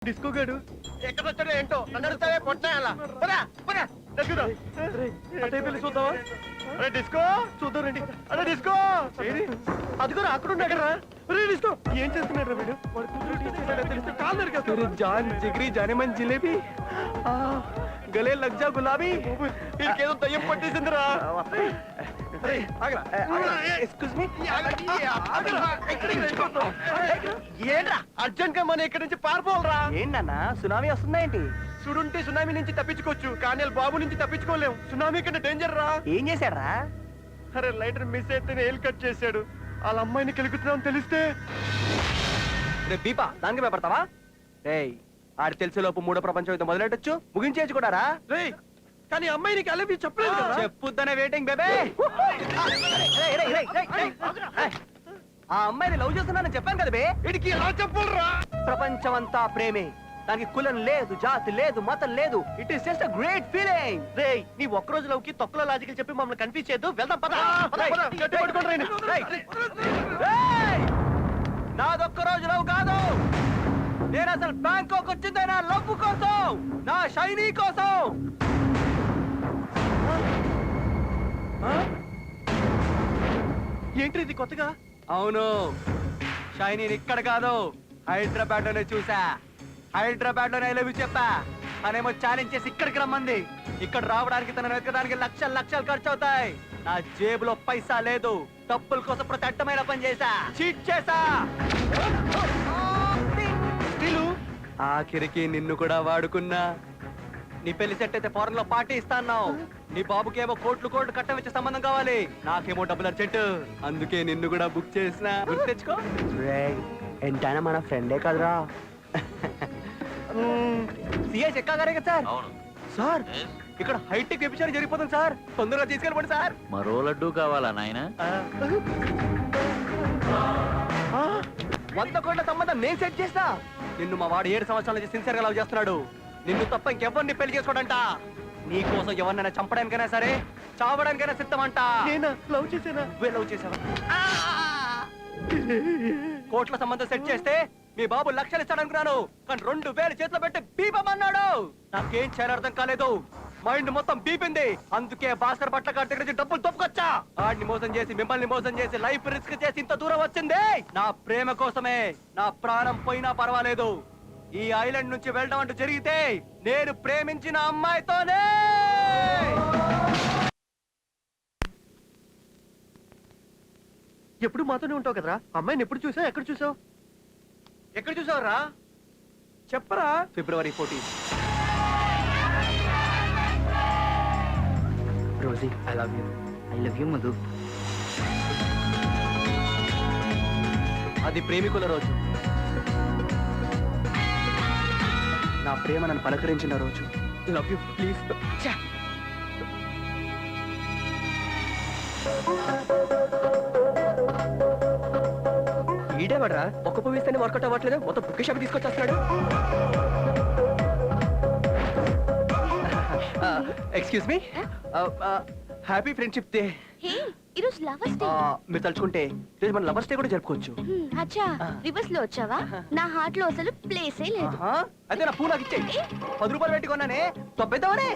Disco గడు ఎక్కడ వచ్చాడో ఏంటో నన్ను అడుగుతావే పొట్టాయాలా చూద్దావా? అరే డిస్కో చూద్దాం రండి. అరే డిస్కో ఏది అదిగో అక్కడ ఉన్నాడరా. అరే డిస్కో ఏం చేస్తున్నాడు వీడు? వాడు కూతురు టీచర్ తెలిస్తే కాలు నరికేస్తాడు. జాన్ జిగ్రీ జానేమన్ జిలేబీ గలే లగ్జా గులాబీ ఇంకేదో దయ్యం పట్టేసిందిరా. ఎక్స్క్యూజ్ మీ ఏంట్రా అర్జెంట్ గా మనం ఇక్కడి నుంచి పారిపోవాలరా. ఏంటన్నా సునామీ వస్తుందా ఏంటి? చూడుంటే సునామీ నుంచి తప్పించుకోవచ్చు కానీ బాబు నుంచి తప్పించుకోలేం. సునామీ కంటే డేంజర్ రా. ఏం చేశాడ్రా? అరే లైటర్ మిస్ అయితే హెయిల్ కట్ చేశాడు. వాళ్ళ అమ్మాయిని కెలుగుతున్నాం తెలిస్తే దీపా దానికి భయపడతావా? రేయ్ ఆడి తెలిసేలోపు మూడో ప్రపంచం యుద్ధం మొదలెట్టొచ్చు, ముగించేయచ్చు కూడా రా. రేయ్ కానీ అమ్మాయి నీకు అలవి చెప్పలేదు కదా. చెప్పుద్దనే వెయిటింగ్ బేబే. ఆ అమ్మాయిని లవ్ చేస్తున్నానని చెప్పాను కదా బే. వీడికి ఎలా చెప్పాలరా? ప్రపంచం అంతా ప్రేమే, దానికి కులం లేదు, జాతి లేదు, మతం లేదు. It is just a great feeling. రేయ్ నీ ఒక్క రోజు లవ్కి తొక్కలో లాజికల్ చెప్పి మమ్మల్ని కన్ఫ్యూజ్ చేయొద్దు. వెళ్దాం పద. నాదొక్క రోజు లవ్ కాదు, నేను అసలు బ్యాంకాక్ వచ్చిందే నా లవ్ కోసం, నా షైనీ కోసం. ఏంటి ఇది కొత్తగా? అవును, షైనీని ఇక్కడ కాదు హైదరాబాద్ లోనే చూసా. హైదరాబాద్ లోనే లవ్ చెప్పా. తనేమో ఛాలెంజ్ చేసి ఇక్కడికి రమ్మంది. ఇక్కడ రావడానికి తనను వెతకడానికి లక్షలు లక్షలు ఖర్చు అవుతాయి. నా జేబులో పైసా లేదు. డబ్బుల కోసం ప్రతి అడ్డమైన పని చేశా, చీట్ చేశా. ఆఖరికి నిన్ను కూడా వాడుకున్నా. నీ పెళ్లి సెట్ అయితే ఫారెన్ లో పార్టీ ఇస్తాను. నీ బాబుకేమో కోట్లు కోట్లు కట్టం ఇచ్చే సంబంధం కావాలి, నాకేమో డబ్బులు అర్జెంట్. అందుకే నిన్ను కూడా బుక్ చేసిన. గుర్తు తెచ్చుకో. ఎంతైనా మన ఫ్రెండే కదరా. సిఐ చెక్కా గారే కదా సార్? సార్ ఇక్కడ హైటెక్ వ్యభిచారం జరిగిపోతుంది సార్, తొందరగా తీసుకెళ్ళిపోండి సార్. మరో లడ్డు కావాలా నాయన? 100 కోట్ల సంబంధం నేను సెట్ చేస్తా. నిన్ను మా వాడు 7 సంవత్సరాల నుంచి సిన్సియర్ గా లవ్ చేస్తున్నాడు. నిన్ను తప్ప ఇంకెవరిని పెళ్లి చేసుకోడంట. నీ కోసం ఎవరినైనా చంపడానికైనా సరే, చావడానికైనా సిద్ధమంట. నేనా లవ్ చేసానా? నువ్వే లవ్ చేసావా? కోట్ల సంబంధం సెట్ చేస్తే మీ బాబు లక్షలు ఇస్తాడనుకున్నాను, కానీ 2000 చేతిలో పెట్టి బీపమన్నాడు. నాకేం చేయాలి అర్థం కాలేదు. మైండ్ మొత్తం బీపింది. అందుకే భాస్కర్ పట్ల గారి దగ్గర నుంచి డబ్బులు తప్పుకొచ్చా. ఆడిని మోసం చేసి మిమ్మల్ని మోసం చేసి లైఫ్ రిస్క్ చేసి ఇంత దూరం వచ్చింది నా ప్రేమ కోసమే. నా ప్రాణం పోయినా పర్వాలేదు. ఈ ఐలాండ్ నుంచి వెళ్ళడం అంటూ జరిగితే నేను ప్రేమించిన అమ్మాయితోనే. ఎప్పుడు మాతోనే ఉంటావు కదరా. అమ్మాయిని ఎప్పుడు చూసావు? ఎక్కడ చూసావు? ఎక్కడ చూసావురా? చెప్పరా. February 14. Rosie I love you Madhu. అది ప్రేమికుల రోజు. నా ప్రేమ నన్ను పలకరించిన రోజు. Love you please. ఈడేవాడ్రా, ఒక్క పువ్వు ఇస్తేనే వర్కౌట్ అవ్వట్లేదు, మొత్తం బుక్ షాప్ తీసుకొచ్చేస్తున్నాడు. Excuse me, happy friendship day. Hey ఈరోజు లవర్స్ డే. మీరు తలుచుకుంటే రేపు మన లవర్స్ డే కూడా జరుపుకోవచ్చు. అచ్చా రివర్స్ లో వచ్చావా? నా హార్ట్ లో అసలు ప్లేసే లేదు. అయితే నా పూలు నాకు ఇచ్చేయి. 10 రూపాయలు పెట్టుకున్నానే తొబ్బేద్దామనే.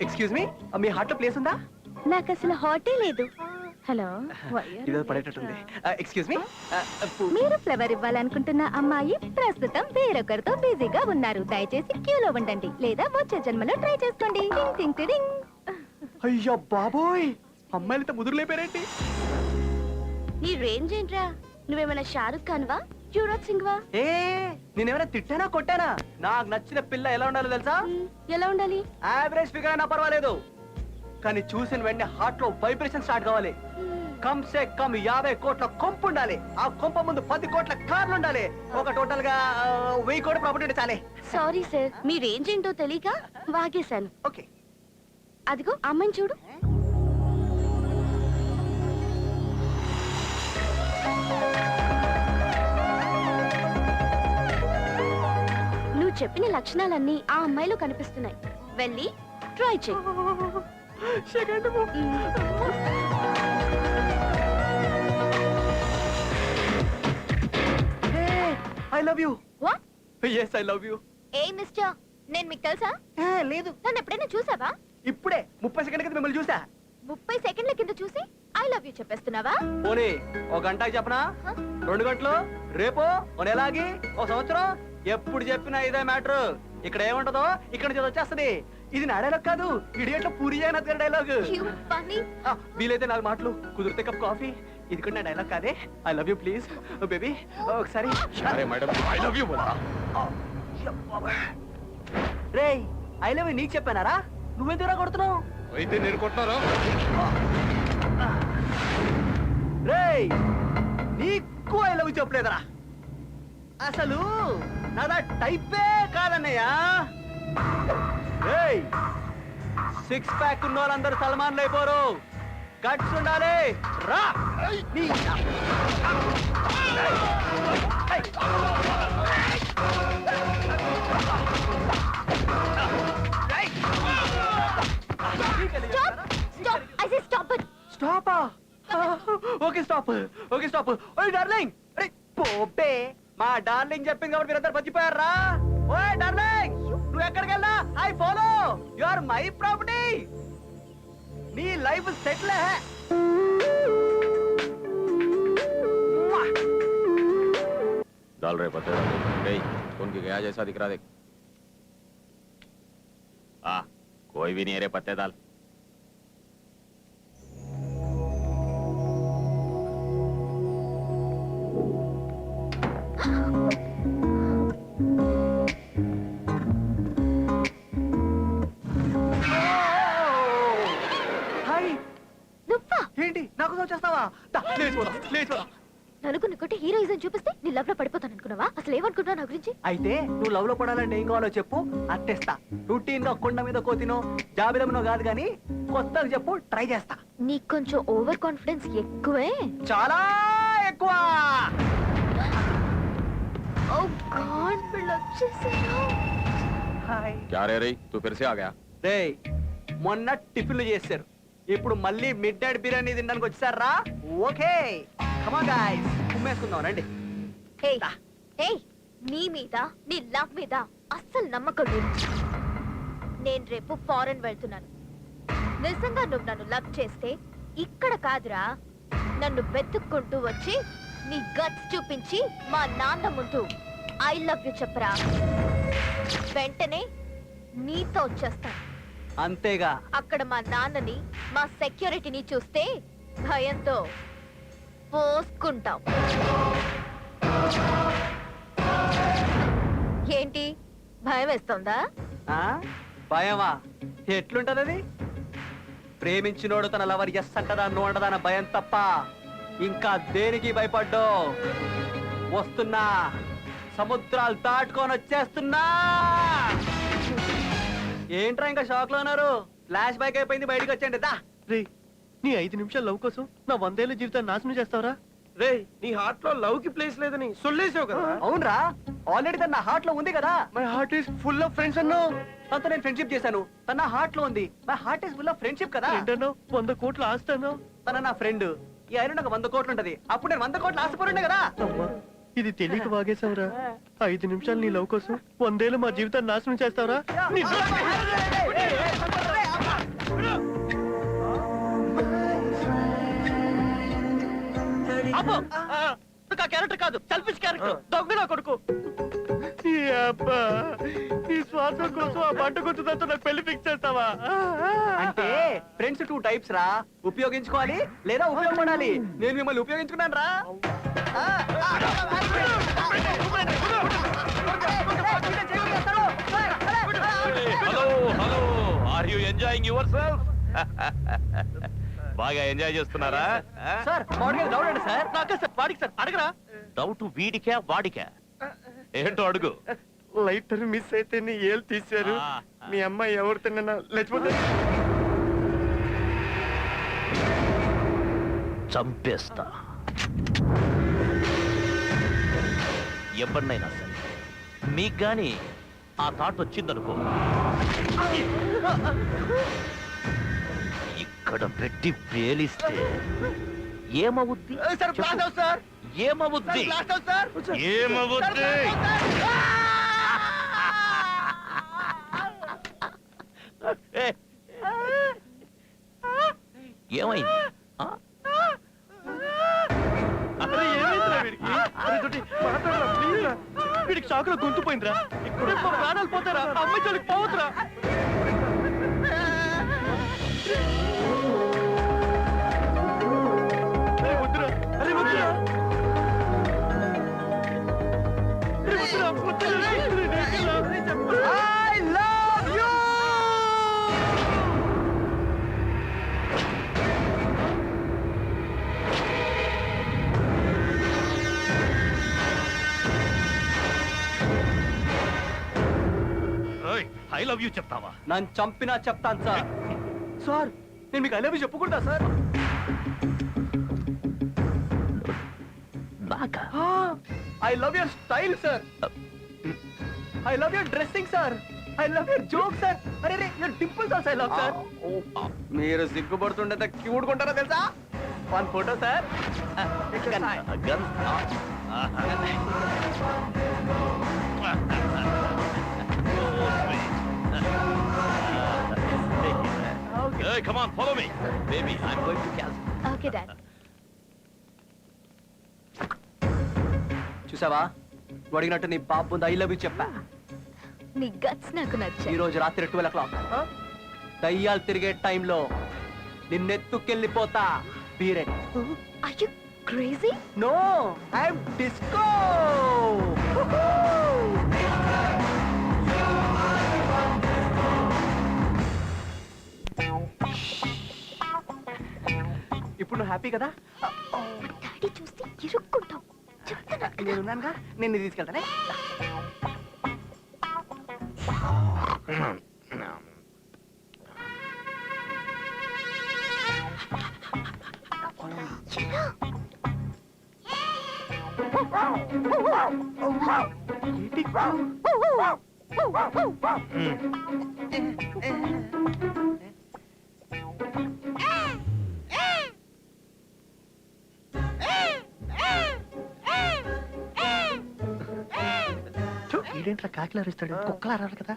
ఎక్స్క్యూజ్ మీ, మీ హార్ట్ లో ప్లేస్ ఉందా? నాకు అసలు హార్టే లేదు. హలో, ఇదో పడేటట్టుంది. ఎక్స్క్యూజ్ మీ, మీరు ఫ్లవర్ ఇవ్వాలనుకుంటున్న అమ్మాయి ప్రస్తుతం వేరొకరితో బిజీగా ఉన్నారు. దయచేసి క్యూలో ఉండండి, లేదా వచ్చే జన్మలో ట్రై చేసుకోండి. టింగ్ టింగ్ టిడింగ్. అయ్యో బాబోయ్, అమ్మాయిలంతా ముదురులేపారేంటి? నీ రేంజ్ ఏంట్రా? నువ్వేమైనా షారుఖ్ ఖాన్ వా, యువరాజ్ సింగ్ వా? ఏ నేనేమైనా తిట్టానా కొట్టానా? నాకు నచ్చిన పిల్ల ఎలా ఉండాలో తెలుసా? ఎలా ఉండాలి? యావరేజ్ ఫిగర్ అయినా పర్వాలేదు, కానీ చూసిన వెంటనే హార్ట్ లో వైబ్రేషన్ స్టార్ట్ కావాలి. కమ్ సే కమ్ 50 కోట్ల కొంపు ఉండాలి. ఆ కొంప ముందు 10 కోట్ల కార్లు ఉండాలి. ఒక టోటల్ గా 1000 కోట్ల ప్రాపర్టీ ఉంటే చాలే. సారీ సార్, మీ రేంజ్ ఏంటో తెలియక వాగేశాను. ఓకే, అదిగో అమ్మాయిని చూడు. నువ్వు చెప్పిన లక్షణాలన్నీ ఆ అమ్మాయిలో కనిపిస్తున్నాయి. వెళ్ళి ట్రై చెయ్యి. I love you. What? Yes, I love you. A mister, నేను మీకు తెలుసా? లేదు నన్ను ఎప్పుడైనా చూసావా? ఇప్పుడే 30 సెకండ్ కింద మిమ్మల్ని చూసా 30 సెకండ్ల కింద చూసి ఐ లవ్ యూ చెప్పేస్తున్నావా? పోనీ ఒక గంట చెప్పనా? హ? 2 గంటలు, రేపు ఓ నెలాగి, ఓ సంవత్సరం, ఎప్పుడు చెప్పినా ఇదే మ్యాటర్. ఇక్కడ ఏముంటదో ఇక్కడ నుంచి వచ్చేస్తది. ఇది నా డైలాగ్ కాదు, ఇడియట్లో పూరి జగన్నాథ్ గారి డైలాగ్. You funny. వీలైతే 4 మాటలు, కుదిరితే కప్ కాఫీ. ఇది కూడా నా డైలాగ్ కాదే. I love you please baby. ఒకసారి రే ఐ లవ్ యూ నీకు చెప్పానారా? నువ్వెందుకు కొడుతున్నావు? అయితే నేను కొట్టారా? రే నీకు ఐ లవ్ యూ చెప్పలేదరా? అసలు నాదా టైపే కాదన్నయ్యా. రేయ్ 6 ప్యాక్ ఉన్న వాళ్ళందరూ సల్మాన్లు అయిపోరు. గట్స్ ఉండాలి. రా నీ Stop! I say stop it. స్టాపా? Okay stop, okay stop. ఓయ్ డార్లింగ్, అరే పోపే మా డార్లింగ్ చెప్పింది కాబట్టి మీరందరూ బతికిపోయారా? ఓయ్ డార్లింగ్, నువ్వు ఎక్కడికి వెళ్ళా I follow. You are my property. నీ లైఫ్ సెటిల్ హై. डाल रहे पत्ते डाल दे। कौन की गया जैसा दिख रहा देख। कोई भी नहीं है रे, पत्ते डाल। హాయ్, నువ్వా? ఏంటి నాకు వచ్చేస్తావా? లేచిపోదా లేచిపోదా. నలుగురిని కొట్టి హీరోయిజం చూపిస్తే నీ లవ్ లో పడిపోతాను అనుకున్నావా? అసలు ఏమనుకుంటున్నావు నా గురించి? అయితే నువ్వు లవ్ లో పడాలంటే ఏం కావాలో చెప్పు, అట్టేస్తా. రొటీన్ గా కొండ మీద కోతినో జాబిలమునో కాదు గానీ కొత్తగా చెప్పు, ట్రై చేస్తా. నీకు కొంచెం ఓవర్ కాన్ఫిడెన్స్ ఎక్కువే. చాలా ఎక్కువ. ఓ గాడ్, వీళ్ళు వచ్చేసారు. హాయ్. क्या रे रही तू फिर से आ गया? రేయ్ మొన్న టిఫిన్లు చేశారు, ఇప్పుడు మళ్ళీ మిడ్ నైట్ బిర్యానీ తినడానికి వచ్చారా? ఓకే కమ్ ఆన్ గైస్, కుమ్మేసుకుందాం రండి. ఏయ్, ఏయ్, నీ మీద నీ లవ్ మీద అస్సలు నమ్మకం లేదు. నేను రేపు ఫారెన్ వెళ్తున్నాను. నిజంగా నువ్వు నన్ను లవ్ చేస్తే ఇక్కడ కాదురా, నన్ను వెతుక్కుంటూ వచ్చి నీ గట్స్ చూపించి మా నాన్న ముందు ఐ లవ్ యు చెప్పరా. వెంటనే నీతో వచ్చేస్తాను. అంతేగా? అక్కడ మా నాన్నని మా సెక్యూరిటీని చూస్తే భయంతో పోసుకుంటాం. ఏంటి, భయం వేస్తుందా? ఆ? భయమా? ఎట్లుంటది అది? ప్రేమించినోడు తన లవర్ ఎస్ అంటదా నో అంటదా అన్న భయం తప్ప ఇంకా దేనికి భయపడ్డో. వస్తున్నా, సముద్రాలు దాటుకొని వచ్చేస్తున్నా. ఏంట్రా ఇంకా షాక్ లో ఉన్నారు? ఫ్లాష్ బ్యాక్ అయిపోయింది, బయటికి వచ్చేయండి. దా రే, నీ 5 నిమిషాల లవ్ కోసం నా 100 ఏళ్ల జీవితాన్ని నాశనం చేస్తావరా? రే, నీ హార్ట్ లో లవ్ కి ప్లేస్ లేదని సొల్లేసావు కదా. అవునరా, ఆల్రెడీ తన నా హార్ట్ లో ఉంది కదా. My heart is full of friends అన్నావు. తనతో నేను ఫ్రెండ్షిప్ చేశాను, తన నా హార్ట్ లో ఉంది. My heart is full of friendship కదా. ఏంటన్నావు? 100 కోట్ల ఆస్తి అన్నావు. తన నా ఫ్రెండ్. ఈ ఐరన్ నాకు 100 కోట్లు ఉంటది. అప్పుడు నేను 100 కోట్లు ఆశపడుండే కదా. అమ్మా, ఇది తెలియక వాగేశావురా. 5 నిమిషాలు నీ లవ్ కోసం 100 ఏళ్ళు మా జీవితాన్ని నాశనం చేస్తావురా? క్యారెక్టర్ కాదు, సెల్ఫిష్ క్యారెక్టర్. దొంగ నా కొడుకు. ఈ అబ్బా, నీ స్వార్థం కోసం ఆ బంట గుర్తుదంతా నాకు పెళ్లి ఫిక్స్ చేస్తావా? అంటే ఫ్రెండ్స్ 2 టైప్స్ రా, ఉపయోగించుకోవాలి లేదా ఉపయోగపడాలి. నేను మిమ్మల్ని ఉపయోగించుకున్నాను రా. Hello hello, are you enjoying yourself? బాగా ఎంజాయ్ చేస్తున్నారా? సార్ మామూలుగా డౌట్ అండి సార్. నాకే సార్, వాడికి సార్, అడగరా? డౌట్ వీడికా వాడికా? ఏంటో అడుగు. లైటర్ మిస్ అయితే నీ ఏళ్ళు తీశారు. మీ అమ్మాయి ఎవరు తిన్నా లేచిపోతే చంపేస్తా. ఎవరినైనా సరే, మీకు గాని ఆ థాట్ వచ్చిందనుకో, ఇక్కడ పెట్టి పేలిస్తే ఏమవుద్ది? Sir blast out sir. ఏమవుద్ది? Blast out sir. ఏమవుద్ది? ఏమైంది ఆ? అరే ఏమైందిరా వీడికి? అరే తోటి మాట్లాడరా ప్లీజ్ రా. వీడికి షాక్ లో గొంతు పోయిందిరా. ఇక్కడ మా ప్రాణాలు పోతారా? అమ్మాయి చోలికి పోవద్దురా. అరే వద్దురా. అరే వద్దురా. అరే వద్దురా. వద్దురా. I love you! I love you చెప్తావా? నన్ను చంపినా చెప్తాను సార్. సార్ నేను మీకు ఐ లవ్ యూ చెప్పకూడదా సార్? బాగా I love your style sir. I love your dressing sir. I love your joke sir. అరే రే your dimples also I love sir. మీరు సిగ్గుపడుతుంటే క్యూట్ కొంటారా తెలుసా? One photo sir. గన్ Hey, come on, follow me. Baby I'm going to cancel okay dad. చూసావా నువ్వు అడిగినట్టు నీ పాప ముందు ఐ లవ్ యూ చెప్పా. నీ గట్స్ నాకు ఈ నచ్చాయి. రోజు రాత్రి 12 o'clock దయ్యాలు తిరిగే టైంలో నిన్నెత్తుకెళ్ళిపోతా. Be ready. Are you crazy? No I'm disco. ఇప్పుడు నువ్వు హ్యాపీ కదా? డాడీ చూస్తే ఇరుక్కుంటావు. చెప్తాను కదా. నేనున్నానుగా, నేను నిన్ను తీసుకెళ్తానే. ఏంట్రా కాకిలా అరుస్తాడు? కుక్కలా అరాలి కదా.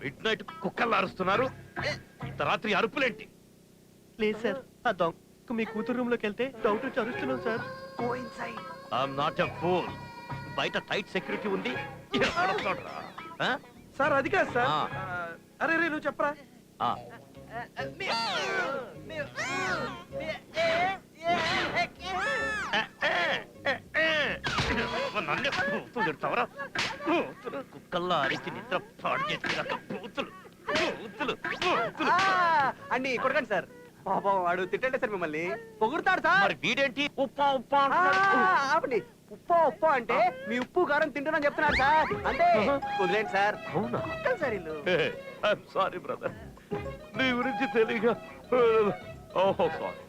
మిడ్ నైట్ కుక్కలు అరుస్తున్నారు. ఇంత రాత్రి అరుపులేంటి? లేదు సార్, ఆ దొంగ మీ కూతురు రూమ్ లోకి వెళ్తే డౌట్ వచ్చి అరుస్తున్నాం sir. I'm not a fool. బయట టైట్ సెక్యూరిటీ ఉంది. సార్ అది కాదు సార్. అరే రే నువ్వు చెప్పరా. కుక్కల్లా అరిచి నిద్ర పాడు చేసి పూతులు అన్ని కొడకండి సార్. పాపం వాడు తిట్టండి సార్, మిమ్మల్ని పొగుడుతాడు సార్. మరి వీడేంటి ఉప్పా ఉప్పా ఆపండి. ఉప్పు అంటే మీ ఉప్పు కారం తింటున్నా చెప్తున్నాను సార్. అంటే వదిలేండి సార్. అవునా? కుక్కలు సార్ ఇల్లు. ఐఎమ్ సారీ బ్రదర్, నీ గురించి తెలియక. ఓహో సారీ.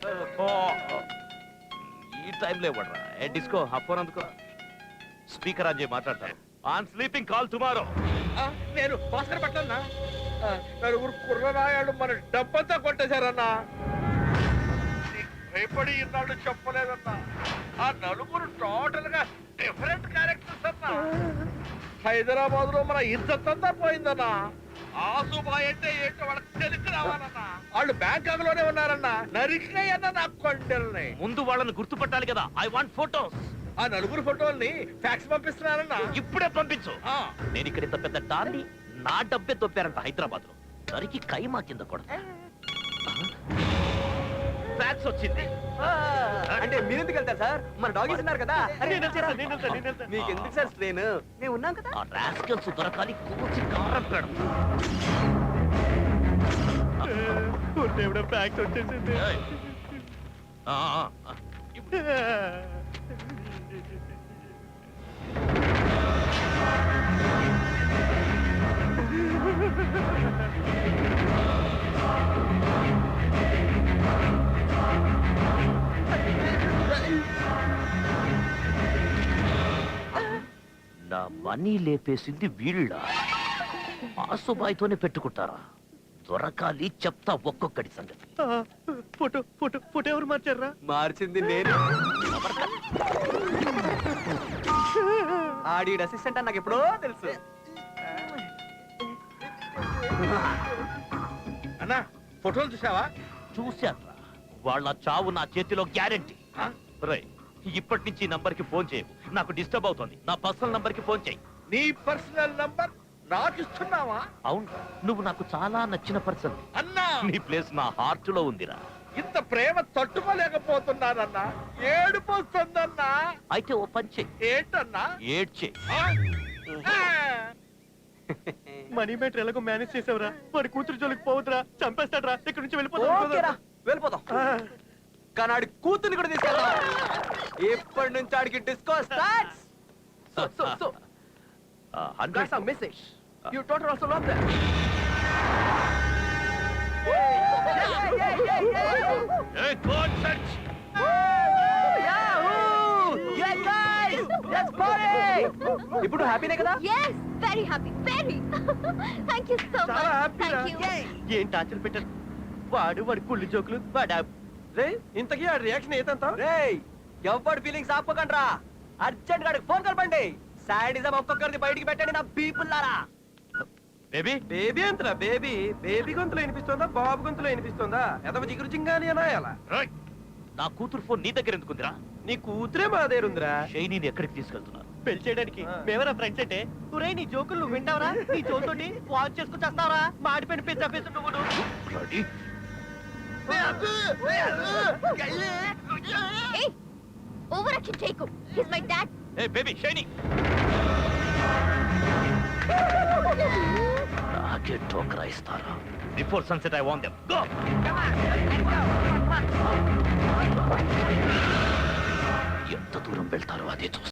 ఈ టైంలో ఇవ్వడరా. ఏ డిస్కో ఆ ఫోన్ అందుకో. స్పీకర్ ఆన్ చేయి, మాట్లాడతాను. On sleeping call tomorrow. నేను భాస్కర్ పట్లన్నా. నలుగురు కుర్రరాయాడు మన డబ్బంతా కొట్టేశారన్నా. భయపడి ఇన్నాళ్ళు చెప్పలేదన్నా. ఆ నలుగురు టోటల్ గా డిఫరెంట్ క్యారెక్టర్స్ అన్నా. హైదరాబాద్ లో మన ఇజ్జత్ అంతా పోయిందన్నా. ఆసుబాయ్ అంటే ఏంటో వాళ్ళకి తెలిసి రావాలన్నా. వాళ్ళు బ్యాంకాక్ లోనే ఉన్నారన్నా. నరికినాయి అన్న నా కొండల్ని. ముందు వాళ్ళని గుర్తుపట్టాలి కదా. I want photos. ఆ నలుగురు ఫోటోల్ని ఫ్యాక్స్ పంపిస్తున్నారన్నా. ఇప్పుడే పంపించు. నేను ఇక్కడ ఇంత పెద్ద డాన్ని నా డబ్బే తొప్పారంట హైదరాబాద్ లో. నరికి కైమా కింద కూడా ఫ్యాక్స్ వచ్చింది. అంటే మీరెందుకు వెళ్తారు సార్? మన డాగీస్ ఉన్నారు కదా. అరే, మీకు ఎందుకు సార్ స్ట్రెయిన్? మేము ఉన్నాం కదా. ఆ రాస్కల్స్ దొరకాలి, కూర్చి కారం పెడతాం. ఫ్యాక్స్ వచ్చేసింది. నా మనీ లేపేసింది వీళ్ళ. ఆసుబాయితోనే పెట్టుకుంటారా? దొరకాలి, చెప్తా ఒక్కొక్కటి సంగతి. ఫోటో ఫోటో ఫోటో ఎవరు మార్చారా? మార్చింది నేను. ఆడి అసిస్టెంట్ అని నాకు ఎప్పుడో తెలుసు. అన్నా ఫోటోలు చూసావా? చూశారా, వాళ్ళ చావు నా చేతిలో గ్యారెంటీ. ఆ? రేయ్, ఇప్పటి నుంచి ఈ నంబర్ కి ఫోన్ చేయవు. నాకు డిస్టర్బ్ అవుతుంది. నా పర్సనల్ నంబర్ కి ఫోన్ చేయి. నీ పర్సనల్ నంబర్ నాకు ఇస్తున్నావా? అవును, నువ్వు నాకు చాలా నచ్చిన పర్సన్. అన్నా నీ ప్లేస్ నా హార్ట్ లో ఉందిరా. ఇంత ప్రేమ తట్టుకోలేకపోతున్నానన్నా. ఏడుపు వస్తుందన్నా. అయితే ఓ పని చెయ్యి, ఏంటన్నా? ఏడ్చే. ఆ? ఆ. మనీ మ్యాటర్ ఎలాగో మేనేజ్ చేసావురా. వాడి కూతురు జోలికి పోవద్దురా, చంపేస్తాడ్రా. ఇక్కడ నుంచి ఓకేరా, వెళ్ళిపోదాం. కానీ ఆడి కూతుర్ని కూడా తీసుకెళ్దాం. ఇప్పటి నుంచి ఆడికి disco starts. So, that's a message. Your daughter also loved that. Hey, God, search. Yahoo! Yeah, guys, let's party. ఇప్పుడు హ్యాపీనే కదా? yes very happy very thank you so much చాలా హ్యాపీ రా. thank you ఏం టార్చర్ పెట్టారు వాడి కుళ్ళు జోకులు వాడా. రే ఇంతకీ ఆ రియాక్షన్ ఏతంతా? రేయ్, ఎవ్వడి ఫీలింగ్స్ ఆపకండ్రా. అర్జెంట్ గాడికి ఫోన్ కలపండి. సాడిజం ఒక్కొక్కరిది బయటికి పెట్టండి నా పీపుల్లారా. బేబీ, బేబీ అంతరా బేబీ. బేబీ గొంతులో వినిపిస్తుందా, బాబు గొంతులో వినిపిస్తుందా? ఎదవ జిగురు జింగాని అనా ఎలా? నా కూతురు ఫోన్ నీ దగ్గర ఎందుకుందిరా? నీ కూతురే మా దగ్గర ఉందిరా. షైనీని ఎక్కడికి తీసుకెళ్తున్నారు? పెళ్లి చేయడానికి మేమరా ఫ్రెండ్స్ అంటే. ఒరేయ్, నీ జోకులు నువ్వు వింటావరా? నీ జోతోటి వాచ్ చేసుకుని చేస్తావరా? మాడిపోయిన పిచ్చా పిచ్చ నువ్వు. Bloody. hey overaction చేయకు he's my dad Hey, baby, shiny. నాకే టోకరా ఇస్తారా? Before sunset I want them. Go. ఎంత దూరం వెళ్తారో అదే చూస్తా.